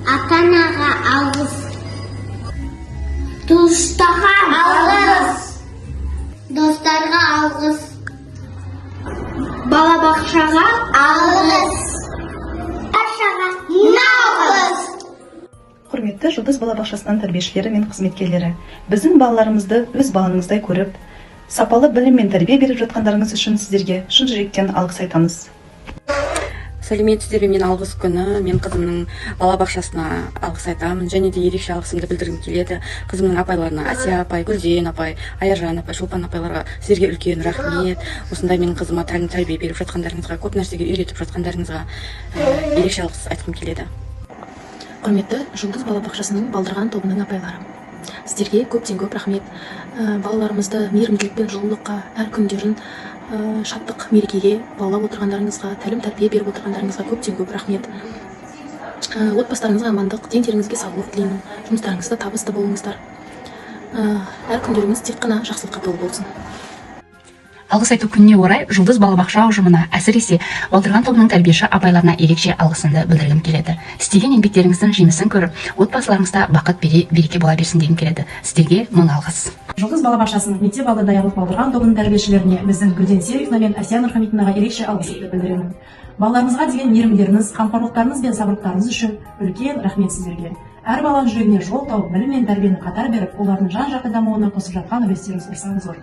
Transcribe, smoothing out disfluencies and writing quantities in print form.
Ата-анаға алғыс. Туыстарға алғыс. Достарға алғыс. Балабақшаға алғыс. Баршаға алғыс. Құрметті Жұлдыз балабақшасының тәрбиешілері мен қызметкерлері, біздің балаларымызды өз балаңыздай көріп, сапалы білім мен тәрбие беріп жатқандарыңыз үшін сіздерге шын жүректен алғыс айтамыз. Сәлеметсіздер, мен алғыс күні мен қызымның балабақшасына алғыс айтамын, және де ерекше алғысымды білдіргім келеді. Қызымның апайларына, Асия апай, Гүлден апай, Аяржан апай, Шолпан апайларға сіздерге үлкен рахмет. Осындай менің қызыма тәрбие беріп жатқандарыңызға, көп нәрсеге үйретіп жатқандарыңызға ерекше алғыс айтқым келеді. Құрметті Жұлдыз балабақшасының балдырған тобының апайлары, сіздерге көптен көп рахмет. Балаларымызды мейірімділік пен жылулыққа, әр күндерін шаттық мерекеге баулап отырғандарыңызға, тәлім тәрбие беріп отырғандарыңызға көптен көп рахмет. Отбасыларыңызға амандық, дентеріңізге саулық тілеймін. Жұмыстарыңызда табысты болыңыздар. Әр күндеріңіз тек қана жақсылыққа толы болсын. Алғыс айту күніне орай Жұлдыз балабақша ұжымына, әсіресе балдырған тобының тәрбиеші апайларына ерекше алғысымды білдіргім келеді. Істеген еңбектеріңіздің жемісін көріп, отбасыларыңызда бақыт береке бола берсін дегім келеді. Сіздерге мың алғыс. Жұлдыз балабақшасының мектеп алды даярлық балдырған тобының тәрбиешілеріне біздің Гүлден Сериковна мен Асия Нұрхамитовнаға ерекше алғысымды білдіремін. Балаларыңызға деген мейірімдеріңіз, қамқорлықтарыңыз бен сабырлықтарыңыз үшін үлкен рахмет сіздерге. Әр баланың жүрегіне жол тауып, білім мен тәрбиені қатар беріп, олардың жан-жақты дамуына қосып жатқан үлестеріңіз аса зор.